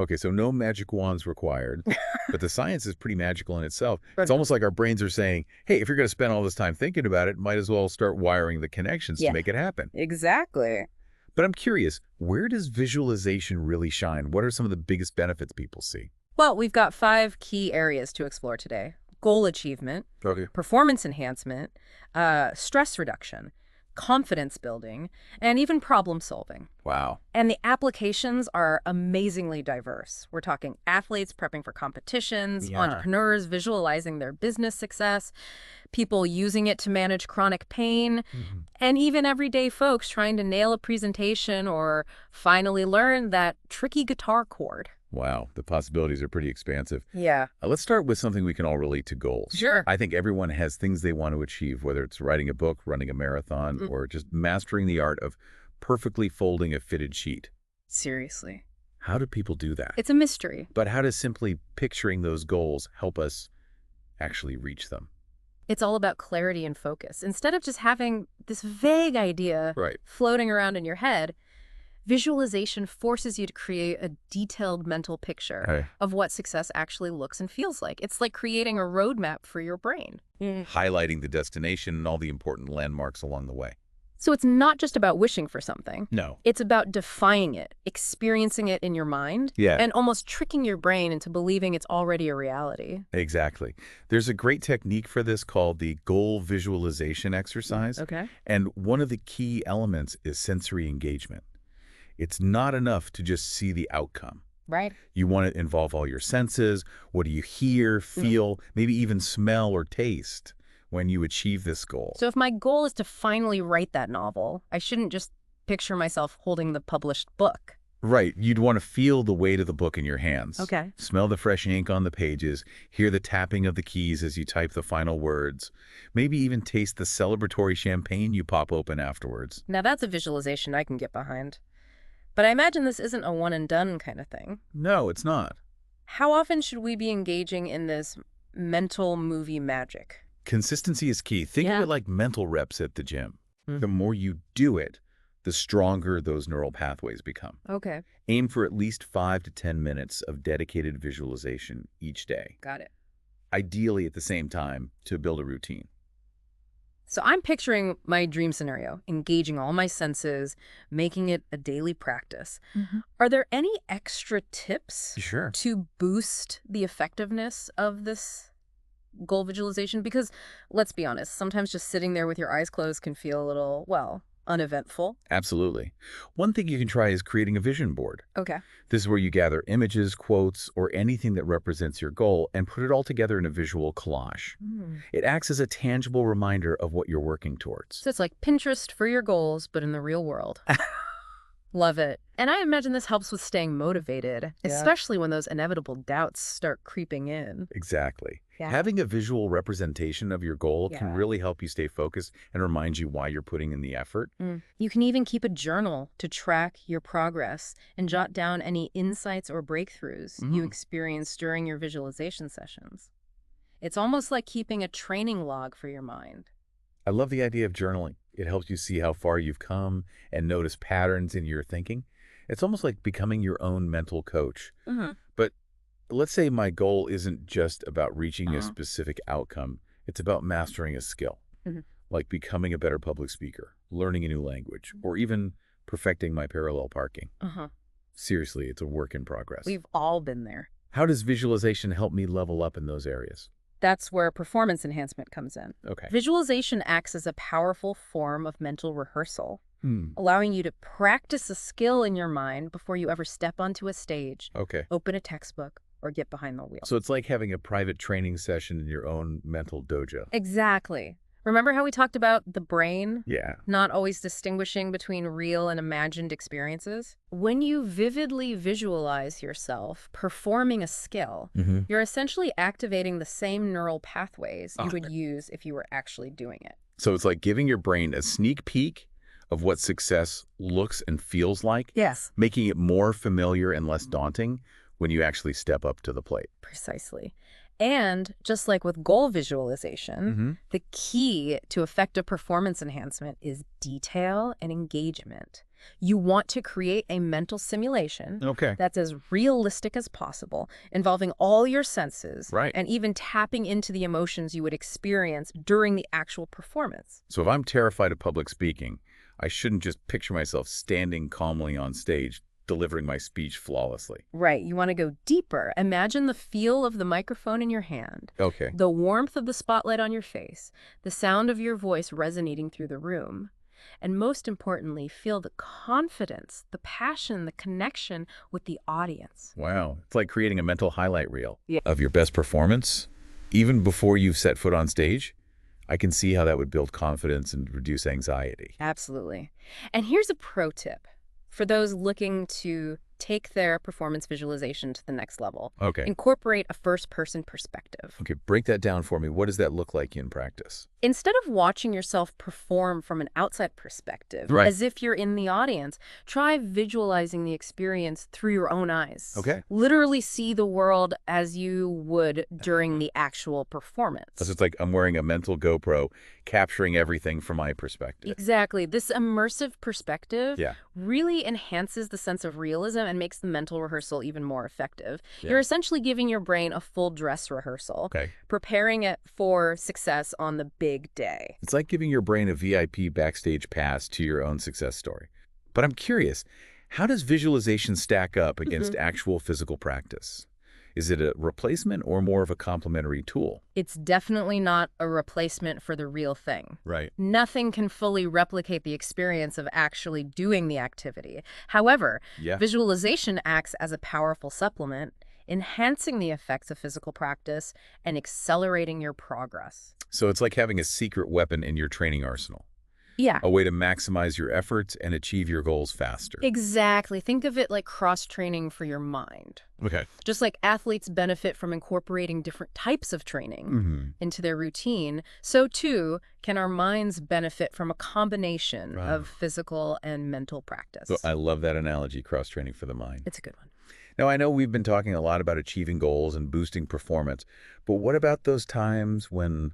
Okay, so no magic wands required, but the science is pretty magical in itself. It's Right. almost like our brains are saying, hey, if you're going to spend all this time thinking about it, might as well start wiring the connections to Yeah, make it happen. exactly. But I'm curious, where does visualization really shine? What are some of the biggest benefits people see? Well, we've got 5 key areas to explore today. Goal achievement, Okay. performance enhancement, stress reduction, confidence building, and even problem solving. Wow. And the applications are amazingly diverse. We're talking athletes prepping for competitions, Yeah. entrepreneurs visualizing their business success, people using it to manage chronic pain, Mhm. and even everyday folks trying to nail a presentation or finally learn that tricky guitar chord. Wow, the possibilities are pretty expansive. Yeah. Let's start with something we can all relate to, goals. Sure. I think everyone has things they want to achieve, whether it's writing a book, running a marathon, or just mastering the art of perfectly folding a fitted sheet. Seriously. How do people do that? It's a mystery. But how does simply picturing those goals help us actually reach them? It's all about clarity and focus. Instead of just having this vague idea Right. floating around in your head, visualization forces you to create a detailed mental picture Hey. of what success actually looks and feels like. It's like creating a roadmap for your brain. Highlighting the destination and all the important landmarks along the way. So it's not just about wishing for something. No. It's about defying it, experiencing it in your mind, Yeah. and almost tricking your brain into believing it's already a reality. Exactly. There's a great technique for this called the goal visualization exercise. Okay. And one of the key elements is sensory engagement. It's not enough to just see the outcome. Right. You want to involve all your senses. What do you hear, feel, maybe even smell or taste when you achieve this goal? So if my goal is to finally write that novel, I shouldn't just picture myself holding the published book. Right. You'd want to feel the weight of the book in your hands. Okay. Smell the fresh ink on the pages, hear the tapping of the keys as you type the final words, maybe even taste the celebratory champagne you pop open afterwards. Now that's a visualization I can get behind. But I imagine this isn't a one and done kind of thing. No, it's not. How often should we be engaging in this mental movie magic? Consistency is key. Think of Yeah. it like mental reps at the gym. Mm. The more you do it, the stronger those neural pathways become. Okay. Aim for at least 5 to 10 minutes of dedicated visualization each day, Got it. ideally at the same time to build a routine. So I'm picturing my dream scenario, engaging all my senses, making it a daily practice. Are there any extra tips Sure. to boost the effectiveness of this goal visualization? Because let's be honest, sometimes just sitting there with your eyes closed can feel a little, well, uneventful. Absolutely. One thing you can try is creating a vision board. Okay. This is where you gather images, quotes, or anything that represents your goal and put it all together in a visual collage. It acts as a tangible reminder of what you're working towards. So it's like Pinterest for your goals, but in the real world. Love it. And I imagine this helps with staying motivated, especially when those inevitable doubts start creeping in. Exactly. Yeah. Having a visual representation of your goal can Yeah. really help you stay focused and remind you why you're putting in the effort. You can even keep a journal to track your progress and jot down any insights or breakthroughs you experience during your visualization sessions. It's almost like keeping a training log for your mind. I love the idea of journaling. It helps you see how far you've come and notice patterns in your thinking. It's almost like becoming your own mental coach. But let's say my goal isn't just about reaching a specific outcome. It's about mastering a skill, like becoming a better public speaker, learning a new language, or even perfecting my parallel parking. Seriously, it's a work in progress. We've all been there. How does visualization help me level up in those areas? That's where performance enhancement comes in. Okay. Visualization acts as a powerful form of mental rehearsal, allowing you to practice a skill in your mind before you ever step onto a stage, Okay. open a textbook, or get behind the wheel. So it's like having a private training session in your own mental dojo. Exactly. Remember how we talked about the brain Yeah. not always distinguishing between real and imagined experiences? When you vividly visualize yourself performing a skill, you're essentially activating the same neural pathways you would use if you were actually doing it. So it's like giving your brain a sneak peek of what success looks and feels like, Yes. making it more familiar and less daunting when you actually step up to the plate. Precisely. And just like with goal visualization, the key to effective performance enhancement is detail and engagement. You want to create a mental simulation Okay. that's as realistic as possible, involving all your senses Right. and even tapping into the emotions you would experience during the actual performance. So if I'm terrified of public speaking, I shouldn't just picture myself standing calmly on stage, delivering my speech flawlessly. Right, you want to go deeper. Imagine the feel of the microphone in your hand, Okay. the warmth of the spotlight on your face, the sound of your voice resonating through the room. And most importantly, feel the confidence, the passion, the connection with the audience. Wow. It's like creating a mental highlight reel Yeah. of your best performance, even before you've set foot on stage. I can see how that would build confidence and reduce anxiety. Absolutely. And here's a pro tip for those looking to take their performance visualization to the next level. Okay. Incorporate a first-person perspective. Okay, break that down for me. What does that look like in practice? Instead of watching yourself perform from an outside perspective, Right. as if you're in the audience, try visualizing the experience through your own eyes. Okay. Literally see the world as you would during the actual performance. So it's like I'm wearing a mental GoPro, capturing everything from my perspective. Exactly. This immersive perspective Yeah. really enhances the sense of realism and makes the mental rehearsal even more effective. Yeah. You're essentially giving your brain a full dress rehearsal, Okay. preparing it for success on the big day. It's like giving your brain a VIP backstage pass to your own success story. But I'm curious, how does visualization stack up against actual physical practice? Is it a replacement or more of a complementary tool? It's definitely not a replacement for the real thing. Right. Nothing can fully replicate the experience of actually doing the activity. However, Yeah. visualization acts as a powerful supplement, enhancing the effects of physical practice and accelerating your progress. So it's like having a secret weapon in your training arsenal, Yeah. a way to maximize your efforts and achieve your goals faster. Exactly. Think of it like cross-training for your mind. Okay. Just like athletes benefit from incorporating different types of training into their routine, so too can our minds benefit from a combination Wow. of physical and mental practice. So I love that analogy, cross-training for the mind. It's a good one. Now, I know we've been talking a lot about achieving goals and boosting performance, but what about those times when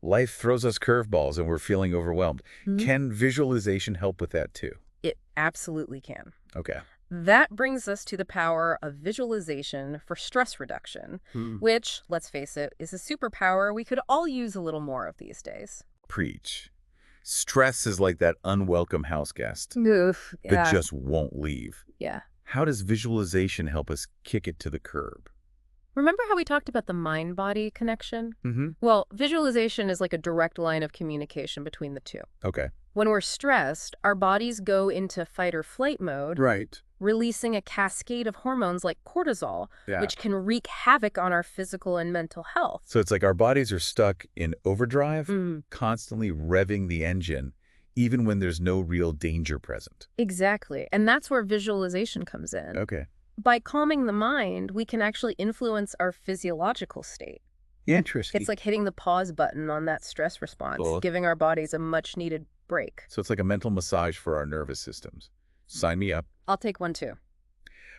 life throws us curveballs and we're feeling overwhelmed? Can visualization help with that too? It absolutely can. Okay. That brings us to the power of visualization for stress reduction, which, let's face it, is a superpower we could all use a little more of these days. Preach. Stress is like that unwelcome house guest Oof. that just won't leave. Yeah. How does visualization help us kick it to the curb? Remember how we talked about the mind-body connection? Well, visualization is like a direct line of communication between the two. Okay. When we're stressed, our bodies go into fight or flight mode, Right. releasing a cascade of hormones like cortisol, Yeah. which can wreak havoc on our physical and mental health. So it's like our bodies are stuck in overdrive, constantly revving the engine, even when there's no real danger present. Exactly. And that's where visualization comes in. Okay. By calming the mind, we can actually influence our physiological state. Interesting. It's like hitting the pause button on that stress response, Cool. giving our bodies a much-needed break. So it's like a mental massage for our nervous systems. Sign me up. I'll take one too.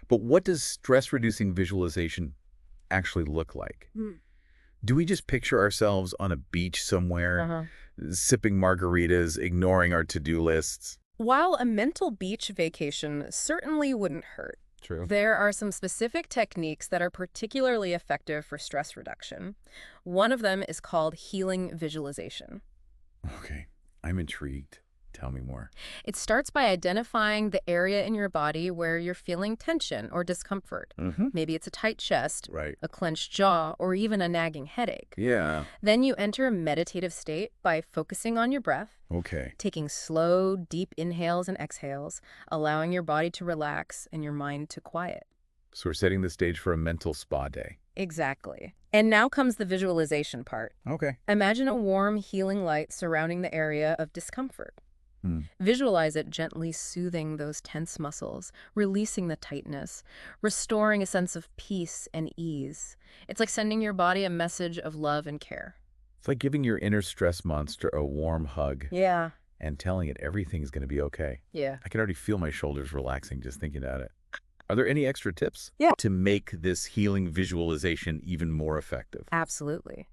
But what does stress-reducing visualization actually look like? Do we just picture ourselves on a beach somewhere, sipping margaritas, ignoring our to-do lists? While a mental beach vacation certainly wouldn't hurt, True. there are some specific techniques that are particularly effective for stress reduction. One of them is called healing visualization. Okay. I'm intrigued. Tell me more. It starts by identifying the area in your body where you're feeling tension or discomfort. Maybe it's a tight chest, Right. a clenched jaw, or even a nagging headache. Yeah. Then you enter a meditative state by focusing on your breath, Okay. taking slow, deep inhales and exhales, allowing your body to relax and your mind to quiet. So we're setting the stage for a mental spa day. Exactly. And now comes the visualization part. Okay. Imagine a warm, healing light surrounding the area of discomfort. Visualize it gently soothing those tense muscles, releasing the tightness, restoring a sense of peace and ease. It's like sending your body a message of love and care. It's like giving your inner stress monster a warm hug Yeah. and telling it everything's going to be okay. Yeah. I can already feel my shoulders relaxing just thinking about it. Are there any extra tips Yeah. to make this healing visualization even more effective? Absolutely.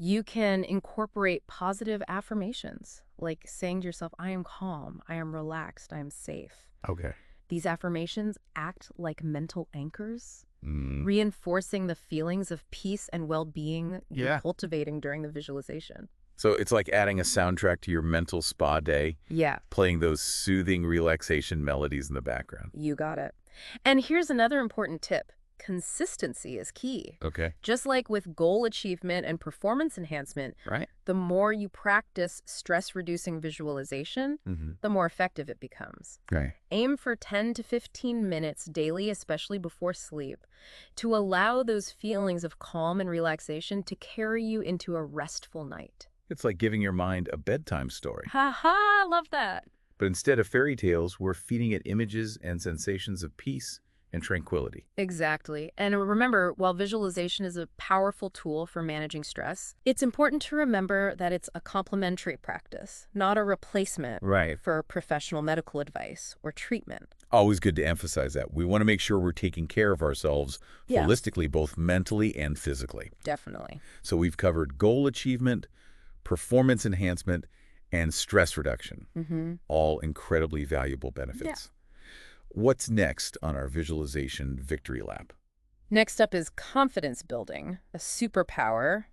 You can incorporate positive affirmations, like saying to yourself, I am calm, I am relaxed, I am safe. Okay. These affirmations act like mental anchors, Mm. reinforcing the feelings of peace and well-being you're Yeah. cultivating during the visualization. So it's like adding a soundtrack to your mental spa day, Yeah, playing those soothing relaxation melodies in the background. you got it. And here's another important tip. Consistency is key. Okay. Just like with goal achievement and performance enhancement, Right? the more you practice stress-reducing visualization, Mm-hmm. the more effective it becomes. Right. Aim for 10 to 15 minutes daily, especially before sleep, to allow those feelings of calm and relaxation to carry you into a restful night. It's like giving your mind a bedtime story. Ha ha, love that. But instead of fairy tales, we're feeding it images and sensations of peace and tranquility. Exactly. And remember, while visualization is a powerful tool for managing stress, it's important to remember that it's a complementary practice, not a replacement Right. for professional medical advice or treatment. Always good to emphasize that. We want to make sure we're taking care of ourselves Yeah. holistically, both mentally and physically. Definitely. So we've covered goal achievement, performance enhancement, and stress reduction. Mm-hmm. All incredibly valuable benefits. What's next on our visualization victory lap? Next up is confidence building, a superpower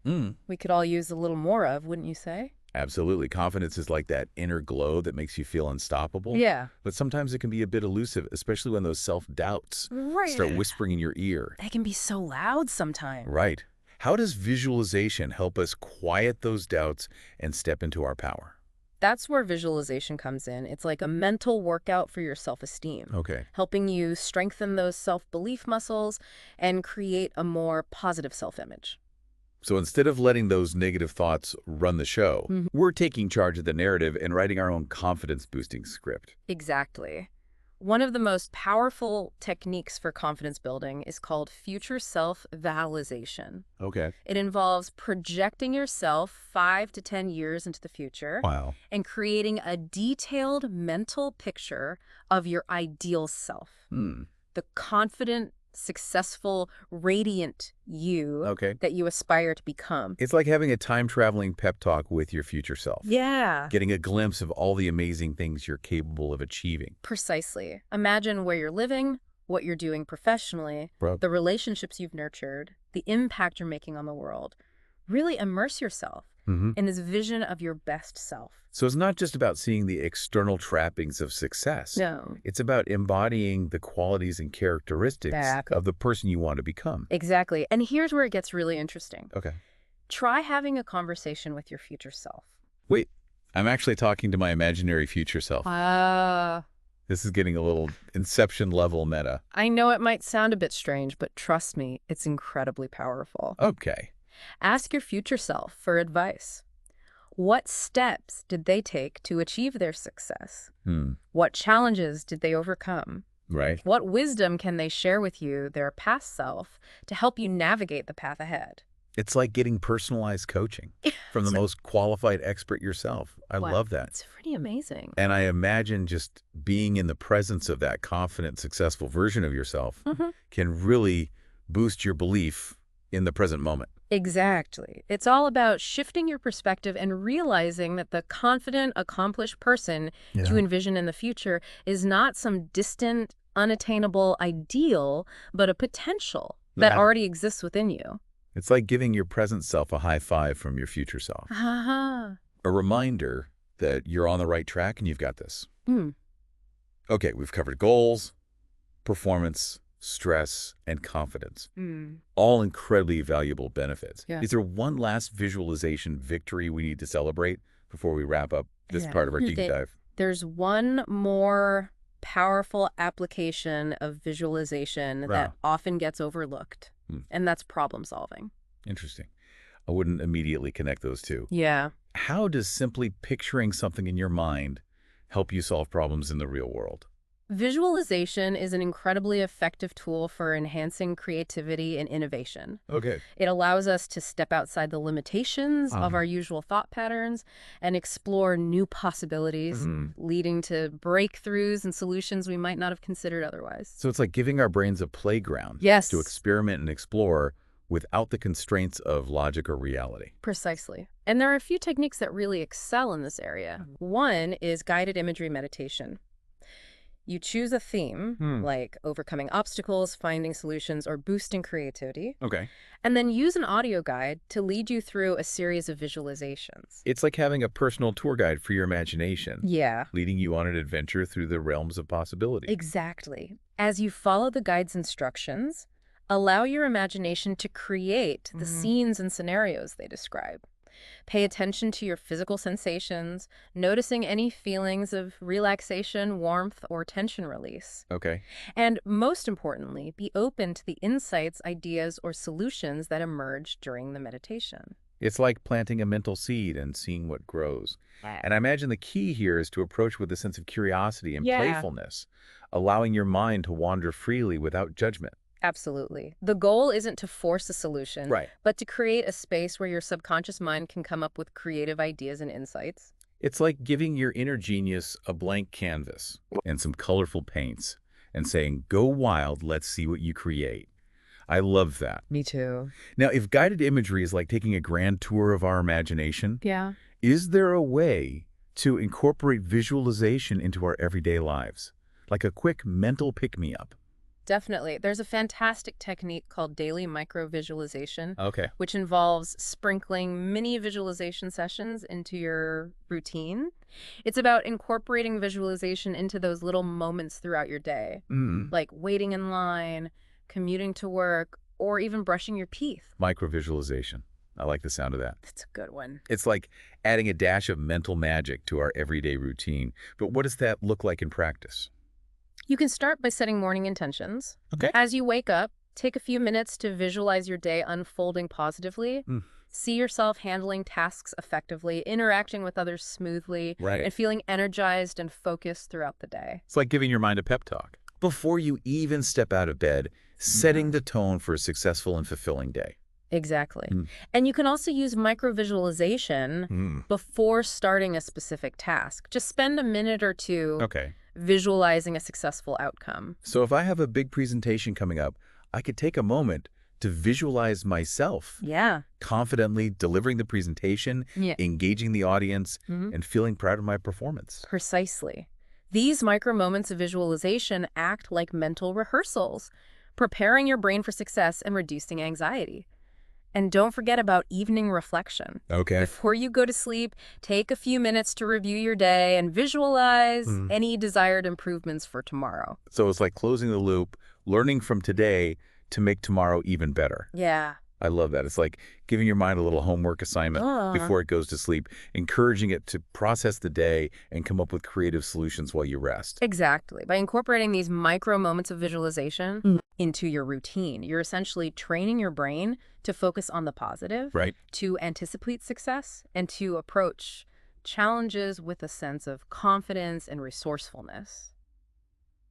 we could all use a little more of, wouldn't you say? Absolutely. Confidence is like that inner glow that makes you feel unstoppable. Yeah. But sometimes it can be a bit elusive, especially when those self-doubts Right. start whispering in your ear. They can be so loud sometimes. Right. How does visualization help us quiet those doubts and step into our power? That's where visualization comes in. It's like a mental workout for your self-esteem, Okay. helping you strengthen those self-belief muscles and create a more positive self-image. So instead of letting those negative thoughts run the show, Mhm. we're taking charge of the narrative and writing our own confidence-boosting script. Exactly. One of the most powerful techniques for confidence building is called future self-visualization. Okay. It involves projecting yourself 5 to 10 years into the future Wow. and creating a detailed mental picture of your ideal self. The confident, successful, radiant you Okay. that you aspire to become. It's like having a time-traveling pep talk with your future self. Yeah. Getting a glimpse of all the amazing things you're capable of achieving. Precisely. Imagine where you're living, what you're doing professionally, Bro. the relationships you've nurtured, the impact you're making on the world. Really immerse yourself in this vision of your best self. So it's not just about seeing the external trappings of success. No. It's about embodying the qualities and characteristics Exactly. of the person you want to become. Exactly. And here's where it gets really interesting. Okay. Try having a conversation with your future self. Wait, I'm actually talking to my imaginary future self. This is getting a little Inception level meta. I know it might sound a bit strange, but trust me, it's incredibly powerful. Okay. Ask your future self for advice. What steps did they take to achieve their success? What challenges did they overcome? Right. What wisdom can they share with you, their past self, to help you navigate the path ahead? It's like getting personalized coaching from the most qualified expert yourself. I Wow, love that. It's pretty amazing. And I imagine just being in the presence of that confident, successful version of yourself can really boost your belief in the present moment. Exactly. It's all about shifting your perspective and realizing that the confident, accomplished person you envision in the future is not some distant, unattainable ideal, but a potential that already exists within you. It's like giving your present self a high five from your future self. Aha. A reminder that you're on the right track and you've got this. Okay, we've covered goals, performance, stress, and confidence. All incredibly valuable benefits. Yeah. Is there one last visualization victory we need to celebrate before we wrap up this part of our deep dive? There's one more powerful application of visualization that often gets overlooked, and that's problem solving. Interesting. I wouldn't immediately connect those two. Yeah. How does simply picturing something in your mind help you solve problems in the real world? Visualization is an incredibly effective tool for enhancing creativity and innovation. Okay. It allows us to step outside the limitations of our usual thought patterns and explore new possibilities, leading to breakthroughs and solutions we might not have considered otherwise. So it's like giving our brains a playground to experiment and explore without the constraints of logic or reality. Precisely. And there are a few techniques that really excel in this area. One is guided imagery meditation. You choose a theme, like overcoming obstacles, finding solutions, or boosting creativity, Okay. and then use an audio guide to lead you through a series of visualizations. It's like having a personal tour guide for your imagination, Yeah, leading you on an adventure through the realms of possibility. exactly. As you follow the guide's instructions, allow your imagination to create the scenes and scenarios they describe. Pay attention to your physical sensations, noticing any feelings of relaxation, warmth, or tension release. Okay. And most importantly, be open to the insights, ideas, or solutions that emerge during the meditation. It's like planting a mental seed and seeing what grows. Yeah. And I imagine the key here is to approach with a sense of curiosity and Yeah. playfulness, allowing your mind to wander freely without judgment. Absolutely. The goal isn't to force a solution, Right. but to create a space where your subconscious mind can come up with creative ideas and insights. It's like giving your inner genius a blank canvas and some colorful paints and saying, go wild, let's see what you create. I love that. Me too. Now, if guided imagery is like taking a grand tour of our imagination, Yeah. is there a way to incorporate visualization into our everyday lives? Like a quick mental pick-me-up? Definitely. There's a fantastic technique called daily micro-visualization, Okay. which involves sprinkling mini visualization sessions into your routine. It's about incorporating visualization into those little moments throughout your day, like waiting in line, commuting to work, or even brushing your teeth. Microvisualization. I like the sound of that. That's a good one. It's like adding a dash of mental magic to our everyday routine. But what does that look like in practice? You can start by setting morning intentions. Okay. As you wake up, take a few minutes to visualize your day unfolding positively. See yourself handling tasks effectively, interacting with others smoothly, Right. and feeling energized and focused throughout the day. It's like giving your mind a pep talk. Before you even step out of bed, setting the tone for a successful and fulfilling day. Exactly. And you can also use micro-visualization before starting a specific task. Just spend a minute or two Okay. visualizing a successful outcome. So if I have a big presentation coming up, I could take a moment to visualize myself Yeah. confidently delivering the presentation, Yeah. engaging the audience, and feeling proud of my performance. Precisely. These micro moments of visualization act like mental rehearsals, preparing your brain for success and reducing anxiety. And don't forget about evening reflection. Okay. Before you go to sleep, take a few minutes to review your day and visualize any desired improvements for tomorrow. So it's like closing the loop, learning from today to make tomorrow even better. Yeah. I love that. It's like giving your mind a little homework assignment before it goes to sleep, encouraging it to process the day and come up with creative solutions while you rest. Exactly. By incorporating these micro moments of visualization into your routine, you're essentially training your brain to focus on the positive, Right. to anticipate success, and to approach challenges with a sense of confidence and resourcefulness.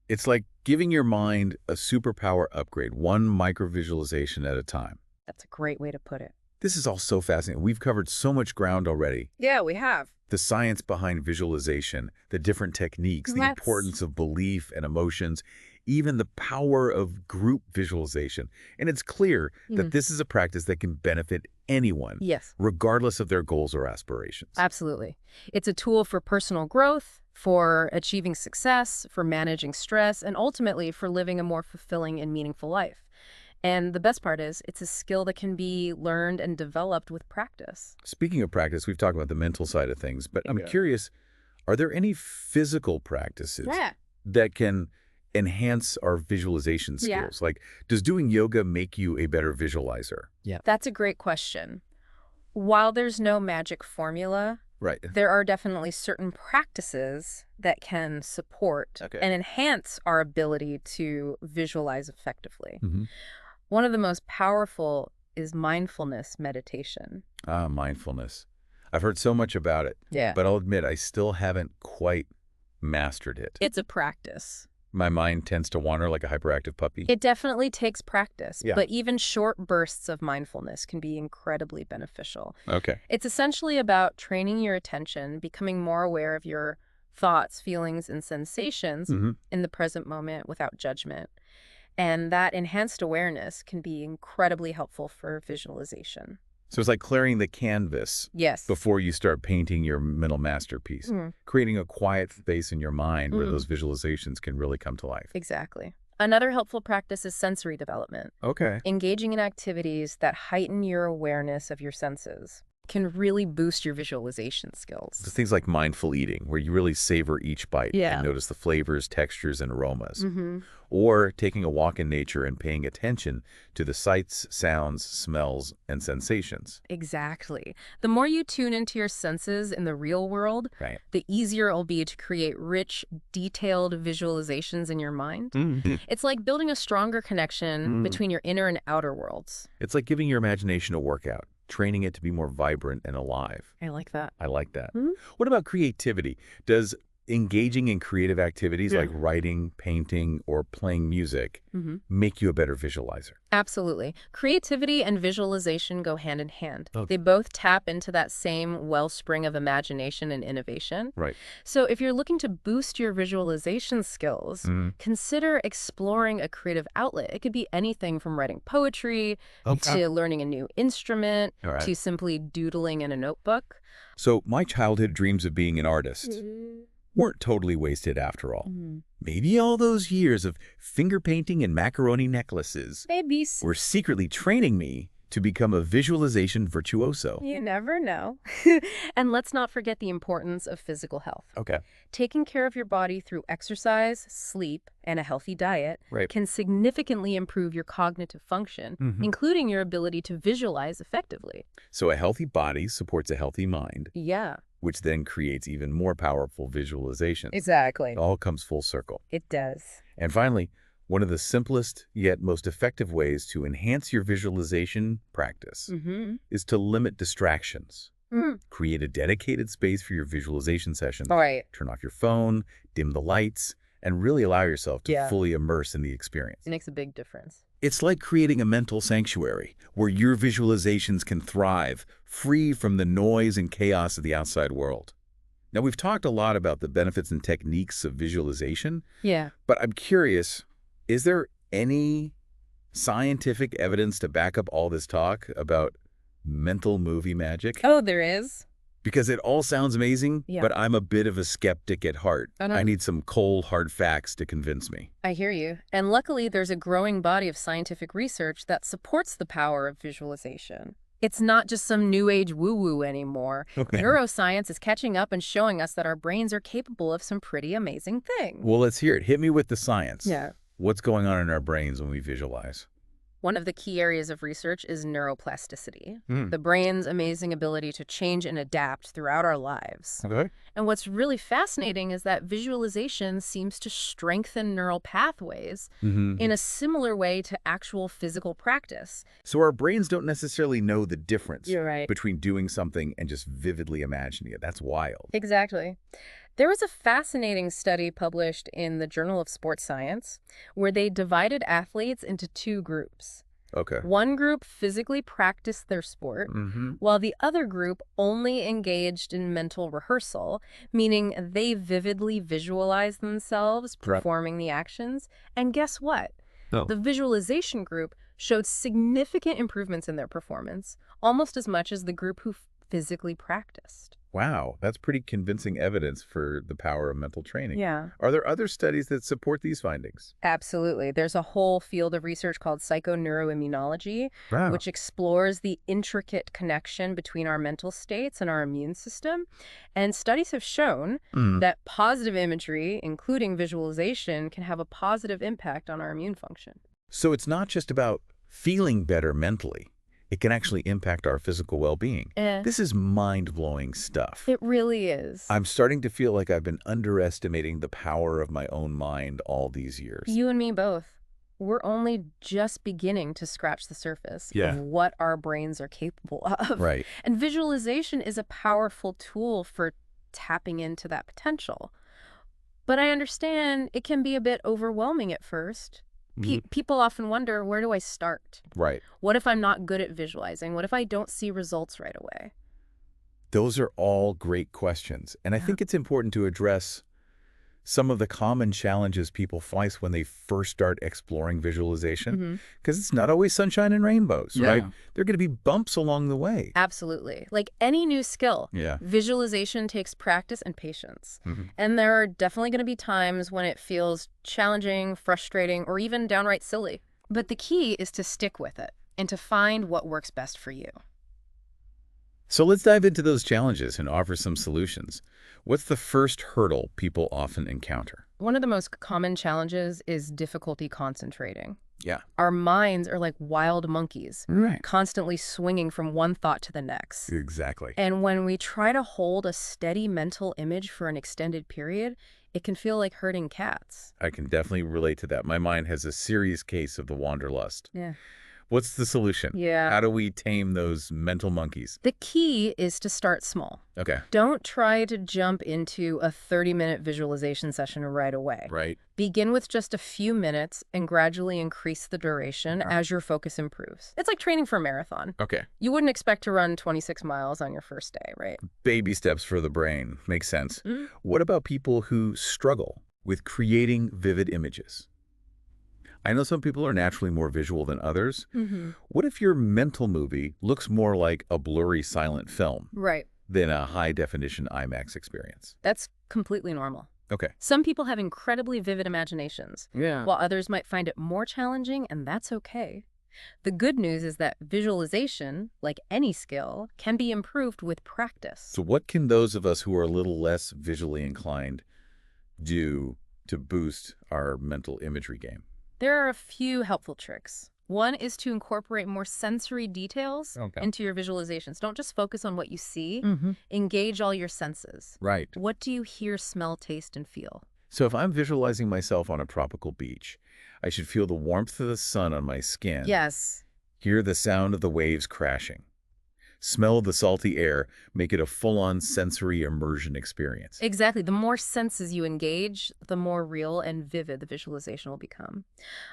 It's like giving your mind a superpower upgrade, one micro-visualization at a time. That's a great way to put it. This is all so fascinating. We've covered so much ground already. Yeah, we have. The science behind visualization, the different techniques, the Let's- importance of belief and emotions, even the power of group visualization. And it's clear that this is a practice that can benefit anyone, Yes, regardless of their goals or aspirations. absolutely. It's a tool for personal growth, for achieving success, for managing stress, and ultimately for living a more fulfilling and meaningful life. And the best part is, it's a skill that can be learned and developed with practice. Speaking of practice, we've talked about the mental side of things, but I'm curious, are there any physical practices that can enhance our visualization skills? Like, does doing yoga make you a better visualizer? That's a great question. While there's no magic formula, Right. there are definitely certain practices that can support and enhance our ability to visualize effectively. One of the most powerful is mindfulness meditation. Mindfulness. I've heard so much about it, but I'll admit I still haven't quite mastered it. It's a practice. My mind tends to wander like a hyperactive puppy. It definitely takes practice, Yeah. but even short bursts of mindfulness can be incredibly beneficial. Okay. It's essentially about training your attention, becoming more aware of your thoughts, feelings, and sensations in the present moment without judgment. And that enhanced awareness can be incredibly helpful for visualization. So it's like clearing the canvas Yes. before you start painting your mental masterpiece, creating a quiet space in your mind where those visualizations can really come to life. Exactly. Another helpful practice is sensory development. Okay. Engaging in activities that heighten your awareness of your senses can really boost your visualization skills. So things like mindful eating, where you really savor each bite Yeah. and notice the flavors, textures, and aromas. Mm-hmm. Or taking a walk in nature and paying attention to the sights, sounds, smells, and sensations. Exactly. The more you tune into your senses in the real world, Right. the easier it'll be to create rich, detailed visualizations in your mind. Mm-hmm. It's like building a stronger connection between your inner and outer worlds. It's like giving your imagination a workout, training it to be more vibrant and alive. I like that. I like that. Mhm. What about creativity? Does engaging in creative activities like writing, painting, or playing music make you a better visualizer? Absolutely. Creativity and visualization go hand in hand. Okay. They both tap into that same wellspring of imagination and innovation. Right. So if you're looking to boost your visualization skills, consider exploring a creative outlet. It could be anything from writing poetry to learning a new instrument to simply doodling in a notebook. So my childhood dreams of being an artist weren't totally wasted after all. Maybe all those years of finger painting and macaroni necklaces Maybe. were secretly training me to become a visualization virtuoso. You never know. And let's not forget the importance of physical health. Okay. Taking care of your body through exercise, sleep, and a healthy diet can significantly improve your cognitive function, including your ability to visualize effectively. So a healthy body supports a healthy mind, Yeah, which then creates even more powerful visualizations. exactly. It all comes full circle. It does. And finally, one of the simplest yet most effective ways to enhance your visualization practice is to limit distractions. Create a dedicated space for your visualization sessions. All right. Turn off your phone, dim the lights, and really allow yourself to fully immerse in the experience. It makes a big difference. It's like creating a mental sanctuary where your visualizations can thrive, free from the noise and chaos of the outside world. Now, we've talked a lot about the benefits and techniques of visualization, Yeah. but I'm curious, is there any scientific evidence to back up all this talk about mental movie magic? Oh, there is? Because it all sounds amazing, but I'm a bit of a skeptic at heart. I need some cold, hard facts to convince me. I hear you. And luckily, there's a growing body of scientific research that supports the power of visualization. It's not just some new age woo-woo anymore. Okay. Neuroscience is catching up and showing us that our brains are capable of some pretty amazing things. Well, let's hear it. Hit me with the science. Yeah. What's going on in our brains when we visualize? One of the key areas of research is neuroplasticity, the brain's amazing ability to change and adapt throughout our lives. Okay. And what's really fascinating is that visualization seems to strengthen neural pathways in a similar way to actual physical practice. So our brains don't necessarily know the difference You're right. between doing something and just vividly imagining it. That's wild. Exactly. There was a fascinating study published in the Journal of Sports Science where they divided athletes into two groups. Okay. One group physically practiced their sport, while the other group only engaged in mental rehearsal, meaning they vividly visualized themselves performing the actions. And guess what? The visualization group showed significant improvements in their performance, almost as much as the group who physically practiced. Wow, that's pretty convincing evidence for the power of mental training. Yeah. Are there other studies that support these findings? Absolutely. There's a whole field of research called psychoneuroimmunology, which explores the intricate connection between our mental states and our immune system. And studies have shown that positive imagery, including visualization, can have a positive impact on our immune function. So it's not just about feeling better mentally. It can actually impact our physical well-being. This is mind-blowing stuff. It really is. I'm starting to feel like I've been underestimating the power of my own mind all these years. You and me both. We're only just beginning to scratch the surface of what our brains are capable of. Right. And visualization is a powerful tool for tapping into that potential. But I understand it can be a bit overwhelming at first. People often wonder, where do I start? Right. What if I'm not good at visualizing? What if I don't see results right away? Those are all great questions. And I think it's important to address some of the common challenges people face when they first start exploring visualization? Because it's not always sunshine and rainbows, right? There are going to be bumps along the way. Absolutely. Like any new skill, visualization takes practice and patience. And there are definitely going to be times when it feels challenging, frustrating, or even downright silly. But the key is to stick with it and to find what works best for you. So let's dive into those challenges and offer some solutions. What's the first hurdle people often encounter? One of the most common challenges is difficulty concentrating. Yeah. Our minds are like wild monkeys, Right. constantly swinging from one thought to the next. Exactly. And when we try to hold a steady mental image for an extended period, it can feel like herding cats. I can definitely relate to that. My mind has a serious case of the wanderlust. Yeah. What's the solution? Yeah. How do we tame those mental monkeys? The key is to start small. Okay. Don't try to jump into a 30-minute visualization session right away. Right. Begin with just a few minutes and gradually increase the duration as your focus improves. It's like training for a marathon. Okay. You wouldn't expect to run 26 miles on your first day, right? Baby steps for the brain. Makes sense. What about people who struggle with creating vivid images? I know some people are naturally more visual than others. What if your mental movie looks more like a blurry silent film Right. than a high-definition IMAX experience? That's completely normal. Okay. Some people have incredibly vivid imaginations, Yeah. while others might find it more challenging, and that's okay. The good news is that visualization, like any skill, can be improved with practice. So what can those of us who are a little less visually inclined do to boost our mental imagery game? There are a few helpful tricks. One is to incorporate more sensory details into your visualizations. Don't just focus on what you see. Engage all your senses. Right. What do you hear, smell, taste, and feel? So if I'm visualizing myself on a tropical beach, I should feel the warmth of the sun on my skin. Yes. Hear the sound of the waves crashing. Smell the salty air, make it a full-on sensory immersion experience. Exactly. The more senses you engage, the more real and vivid the visualization will become.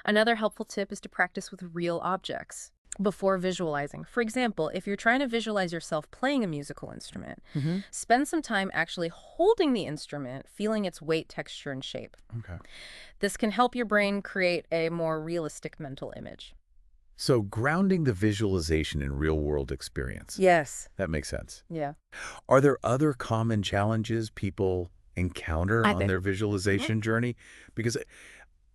Another helpful tip is to practice with real objects before visualizing. For example, if you're trying to visualize yourself playing a musical instrument, spend some time actually holding the instrument, feeling its weight, texture, and shape. Okay. This can help your brain create a more realistic mental image. So grounding the visualization in real-world experience. Yes. That makes sense. Yeah. Are there other common challenges people encounter on their visualization journey? Because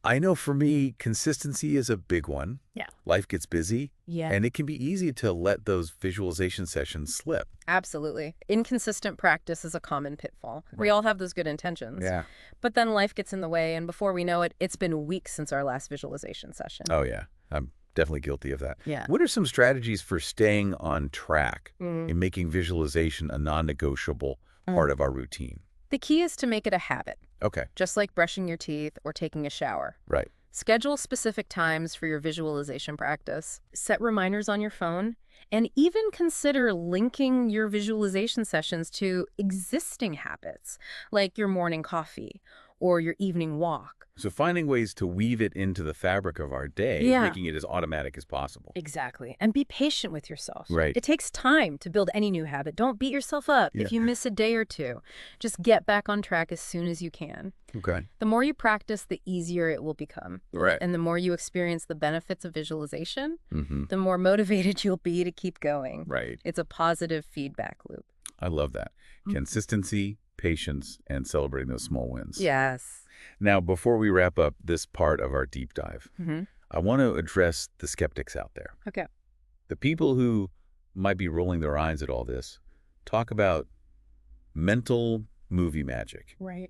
I know for me, consistency is a big one. Yeah. Life gets busy. Yeah. And it can be easy to let those visualization sessions slip. Absolutely. Inconsistent practice is a common pitfall. We all have those good intentions. Yeah. But then life gets in the way, and before we know it, it's been weeks since our last visualization session. Oh, yeah. I'm definitely guilty of that. Yeah. What are some strategies for staying on track and making visualization a non-negotiable part of our routine? The key is to make it a habit, Okay. just like brushing your teeth or taking a shower. Right. Schedule specific times for your visualization practice. Set reminders on your phone, and even consider linking your visualization sessions to existing habits, like your morning coffee or your evening walk. So finding ways to weave it into the fabric of our day, making it as automatic as possible. Exactly. And be patient with yourself. Right. It takes time to build any new habit. Don't beat yourself up if you miss a day or two. Just get back on track as soon as you can. Okay. The more you practice, the easier it will become. Right. And the more you experience the benefits of visualization, the more motivated you'll be to keep going. Right. It's a positive feedback loop. I love that. Consistency, patience, and celebrating those small wins. Yes. Now, before we wrap up this part of our deep dive, I want to address the skeptics out there. Okay. The people who might be rolling their eyes at all this. Talk about mental movie magic. Right.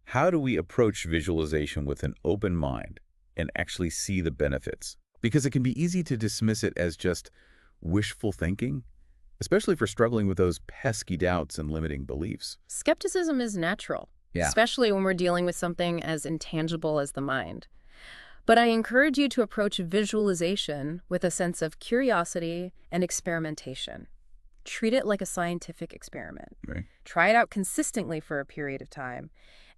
How do we approach visualization with an open mind and actually see the benefits? Because it can be easy to dismiss it as just wishful thinking, especially for struggling with those pesky doubts and limiting beliefs. Skepticism is natural, especially when we're dealing with something as intangible as the mind. But I encourage you to approach visualization with a sense of curiosity and experimentation. Treat it like a scientific experiment. Right. Try it out consistently for a period of time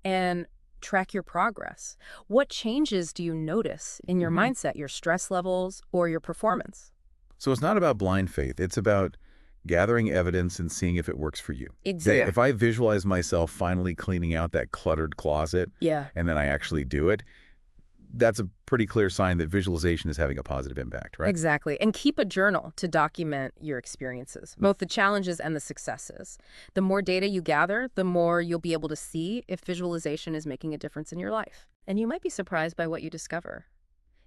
and track your progress. What changes do you notice in your mindset, your stress levels, or your performance? So it's not about blind faith. It's about gathering evidence and seeing if it works for you. Exactly. If I visualize myself finally cleaning out that cluttered closet Yeah. and then I actually do it, that's a pretty clear sign that visualization is having a positive impact, right? Exactly. And keep a journal to document your experiences, both the challenges and the successes. The more data you gather, the more you'll be able to see if visualization is making a difference in your life. And you might be surprised by what you discover.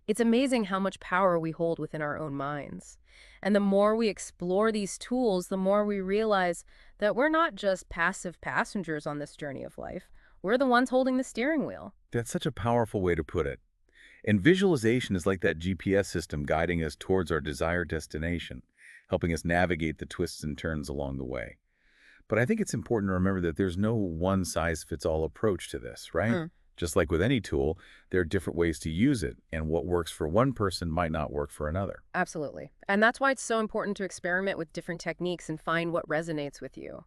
It's amazing how much power we hold within our own minds. And the more we explore these tools, the more we realize that we're not just passive passengers on this journey of life. We're the ones holding the steering wheel. That's such a powerful way to put it. And visualization is like that GPS system guiding us towards our desired destination, helping us navigate the twists and turns along the way. But I think it's important to remember that there's no one-size-fits-all approach to this, right? Mm, Just like with any tool, there are different ways to use it, and what works for one person might not work for another. absolutely. And that's why it's so important to experiment with different techniques and find what resonates with you.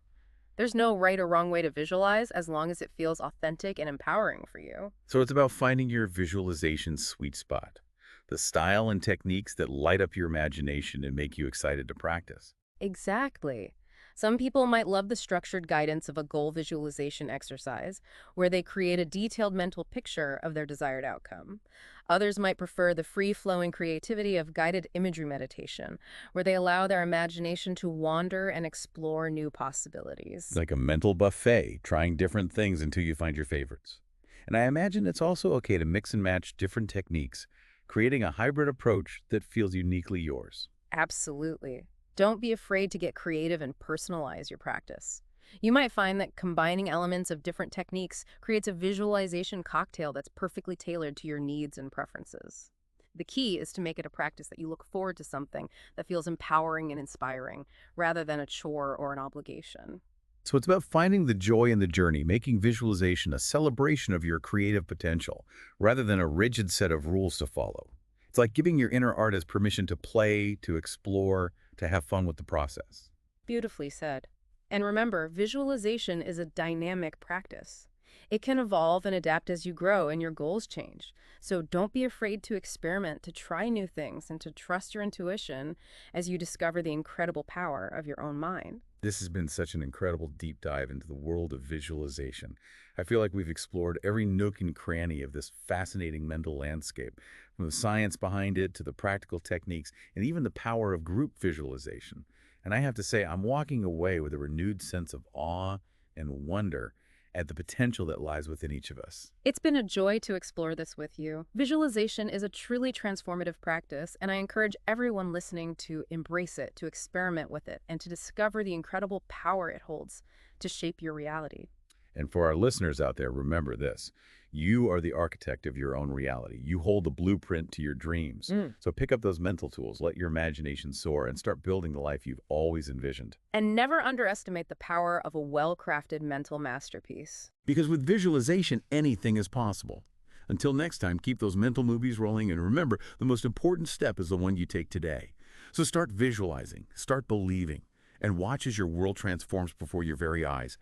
There's no right or wrong way to visualize as long as it feels authentic and empowering for you. So it's about finding your visualization sweet spot, the style and techniques that light up your imagination and make you excited to practice. Exactly. Some people might love the structured guidance of a goal visualization exercise, where they create a detailed mental picture of their desired outcome. Others might prefer the free-flowing creativity of guided imagery meditation, where they allow their imagination to wander and explore new It's possibilities. like a mental buffet, trying different things until you find your favorites. And I imagine it's also okay to mix and match different techniques, creating a hybrid approach that feels uniquely yours. Absolutely. Don't be afraid to get creative and personalize your practice. You might find that combining elements of different techniques creates a visualization cocktail that's perfectly tailored to your needs and preferences. The key is to make it a practice that you look forward to, something that feels empowering and inspiring, rather than a chore or an obligation. So it's about finding the joy in the journey, making visualization a celebration of your creative potential, rather than a rigid set of rules to follow. It's like giving your inner artist permission to play, to explore, to have fun with the process. Beautifully said. And remember, visualization is a dynamic practice. It can evolve and adapt as you grow and your goals change. So don't be afraid to experiment, to try new things, and to trust your intuition as you discover the incredible power of your own mind. This has been such an incredible deep dive into the world of visualization. I feel like we've explored every nook and cranny of this fascinating mental landscape, from the science behind it to the practical techniques and even the power of group visualization. And I have to say, I'm walking away with a renewed sense of awe and wonder at the potential that lies within each of us. It's been a joy to explore this with you. Visualization is a truly transformative practice, and I encourage everyone listening to embrace it, to experiment with it, and to discover the incredible power it holds to shape your reality. And for our listeners out there, remember this. You are the architect of your own reality. You hold the blueprint to your dreams. Mm. So pick up those mental tools, let your imagination soar, and start building the life you've always envisioned. And never underestimate the power of a well-crafted mental masterpiece. Because with visualization, anything is possible. Until next time, keep those mental movies rolling, and remember, the most important step is the one you take today. So start visualizing, start believing, and watch as your world transforms before your very eyes.